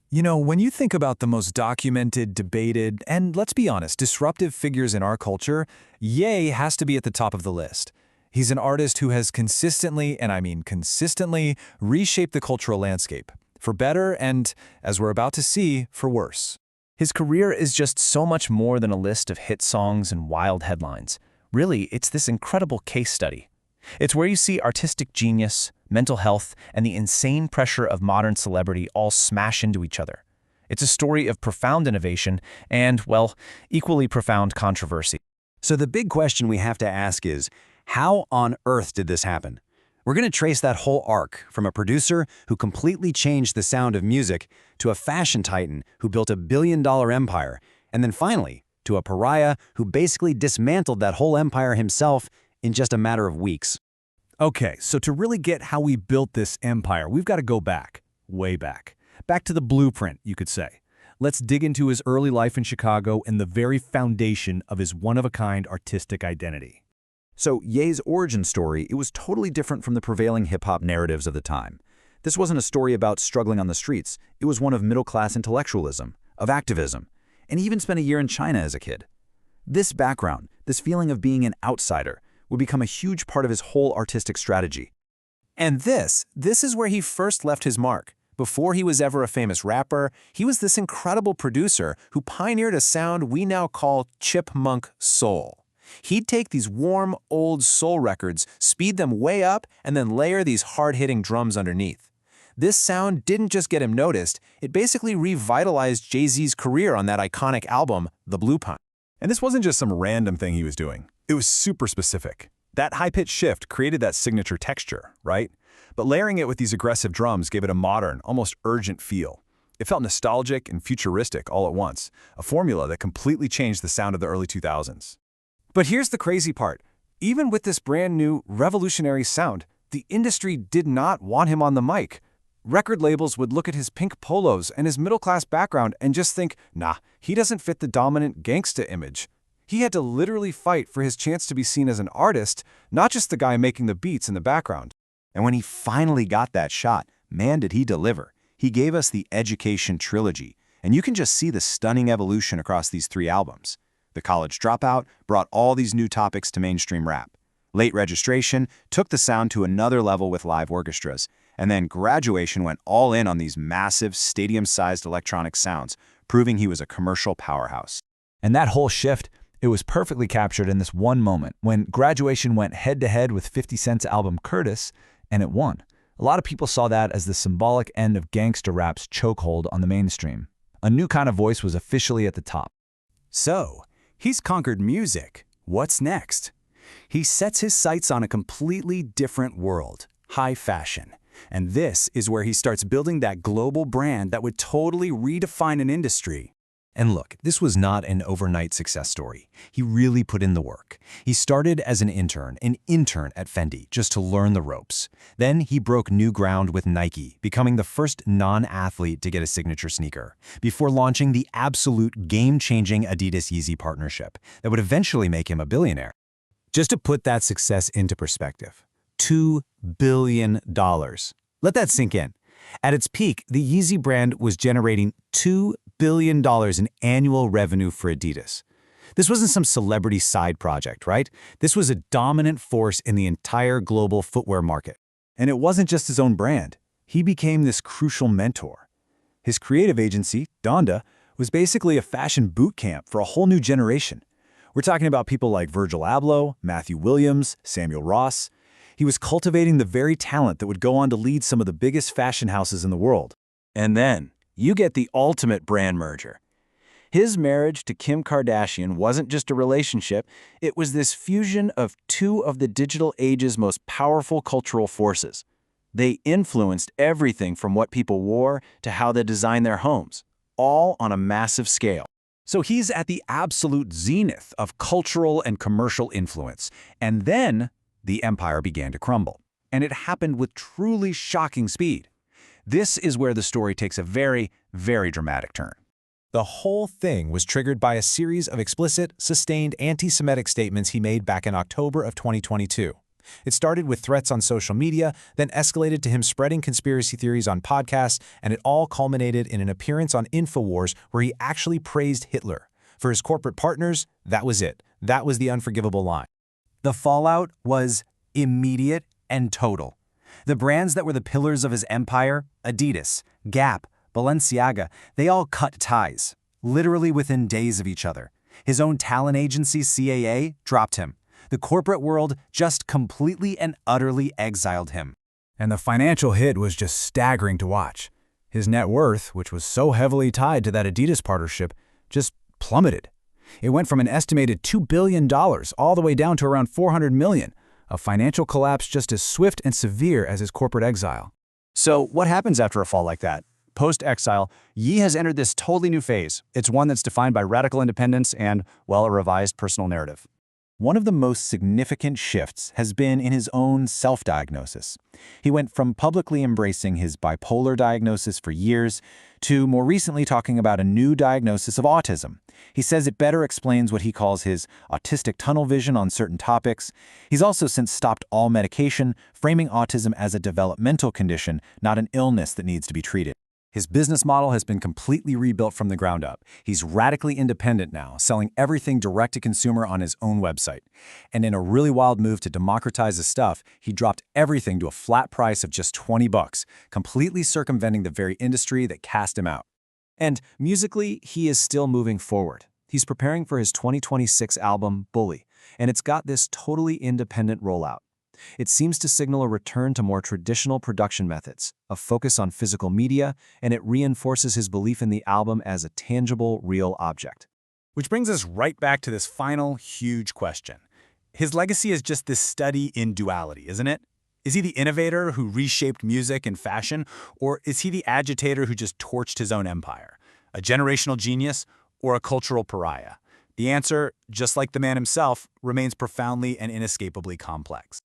You know, when you think about the most documented, debated, and let's be honest, disruptive figures in our culture, Ye has to be at the top of the list. He's an artist who has consistently, and I mean consistently, reshaped the cultural landscape, for better and, as we're about to see, for worse. His career is just so much more than a list of hit songs and wild headlines. Really, it's this incredible case study. It's where you see artistic genius, mental health, and the insane pressure of modern celebrity all smash into each other. It's a story of profound innovation and, well, equally profound controversy. So the big question we have to ask is, how on earth did this happen? We're going to trace that whole arc from a producer who completely changed the sound of music to a fashion titan who built $1 billion empire, and then finally to a pariah who basically dismantled that whole empire himself in just a matter of weeks. Okay, so to really get how we built this empire, we've got to go back, way back. Back to the blueprint, you could say. Let's dig into his early life in Chicago and the very foundation of his one-of-a-kind artistic identity. So Ye's origin story, it was totally different from the prevailing hip-hop narratives of the time. This wasn't a story about struggling on the streets. It was one of middle-class intellectualism, of activism, and he even spent a year in China as a kid. This background, this feeling of being an outsider, would become a huge part of his whole artistic strategy. And this is where he first left his mark. Before he was ever a famous rapper, he was this incredible producer who pioneered a sound we now call chipmunk soul. He'd take these warm, old soul records, speed them way up, and then layer these hard-hitting drums underneath. This sound didn't just get him noticed, it basically revitalized Jay-Z's career on that iconic album, The Blue Pine. And this wasn't just some random thing he was doing. It was super specific. That high-pitched shift created that signature texture, right? But layering it with these aggressive drums gave it a modern, almost urgent feel. It felt nostalgic and futuristic all at once, a formula that completely changed the sound of the early 2000s. But here's the crazy part. Even with this brand new, revolutionary sound, the industry did not want him on the mic. Record labels would look at his pink polos and his middle-class background and just think, nah, he doesn't fit the dominant gangsta image. He had to literally fight for his chance to be seen as an artist, not just the guy making the beats in the background. And when he finally got that shot, man, did he deliver. He gave us the Education trilogy, and you can just see the stunning evolution across these 3 albums. The College Dropout brought all these new topics to mainstream rap. Late Registration took the sound to another level with live orchestras, and then Graduation went all in on these massive, stadium-sized electronic sounds, proving he was a commercial powerhouse. And that whole shift, it was perfectly captured in this one moment when Graduation went head-to-head with 50 Cent's album Curtis, and it won. A lot of people saw that as the symbolic end of gangster rap's chokehold on the mainstream. A new kind of voice was officially at the top. So, he's conquered music. What's next? He sets his sights on a completely different world, high fashion. And this is where he starts building that global brand that would totally redefine an industry. And look, this was not an overnight success story. He really put in the work. He started as an intern at Fendi, just to learn the ropes. Then he broke new ground with Nike, becoming the first non-athlete to get a signature sneaker, before launching the absolute game-changing Adidas Yeezy partnership that would eventually make him a billionaire. Just to put that success into perspective, $2 billion. Let that sink in. At its peak, the Yeezy brand was generating $2 billion in annual revenue for Adidas. This wasn't some celebrity side project, right? This was a dominant force in the entire global footwear market. And it wasn't just his own brand. He became this crucial mentor. His creative agency, Donda, was basically a fashion boot camp for a whole new generation. We're talking about people like Virgil Abloh, Matthew Williams, Samuel Ross. He was cultivating the very talent that would go on to lead some of the biggest fashion houses in the world. And then, you get the ultimate brand merger. His marriage to Kim Kardashian wasn't just a relationship, it was this fusion of 2 of the digital age's most powerful cultural forces. They influenced everything from what people wore to how they designed their homes, all on a massive scale. So he's at the absolute zenith of cultural and commercial influence. And then, the empire began to crumble. And it happened with truly shocking speed. This is where the story takes a very, very dramatic turn. The whole thing was triggered by a series of explicit, sustained anti-Semitic statements he made back in October of 2022. It started with threats on social media, then escalated to him spreading conspiracy theories on podcasts, and it all culminated in an appearance on InfoWars where he actually praised Hitler. For his corporate partners, that was it. That was the unforgivable line. The fallout was immediate and total. The brands that were the pillars of his empire, Adidas, Gap, Balenciaga, they all cut ties, literally within days of each other. His own talent agency, CAA, dropped him. The corporate world just completely and utterly exiled him. And the financial hit was just staggering to watch. His net worth, which was so heavily tied to that Adidas partnership, just plummeted. It went from an estimated $2 billion all the way down to around $400 million, a financial collapse just as swift and severe as his corporate exile. So what happens after a fall like that? Post-exile, Ye has entered this totally new phase. It's one that's defined by radical independence and, well, a revised personal narrative. One of the most significant shifts has been in his own self-diagnosis. He went from publicly embracing his bipolar diagnosis for years to more recently talking about a new diagnosis of autism. He says it better explains what he calls his autistic tunnel vision on certain topics. He's also since stopped all medication, framing autism as a developmental condition, not an illness that needs to be treated. His business model has been completely rebuilt from the ground up. He's radically independent now, selling everything direct to consumer on his own website. And in a really wild move to democratize his stuff, he dropped everything to a flat price of just $20, completely circumventing the very industry that cast him out. And musically, he is still moving forward. He's preparing for his 2026 album, Bully, and it's got this totally independent rollout. It seems to signal a return to more traditional production methods, a focus on physical media, and it reinforces his belief in the album as a tangible, real object. Which brings us right back to this final, huge question. His legacy is just this study in duality, isn't it? Is he the innovator who reshaped music and fashion, or is he the agitator who just torched his own empire? A generational genius or a cultural pariah? The answer, just like the man himself, remains profoundly and inescapably complex.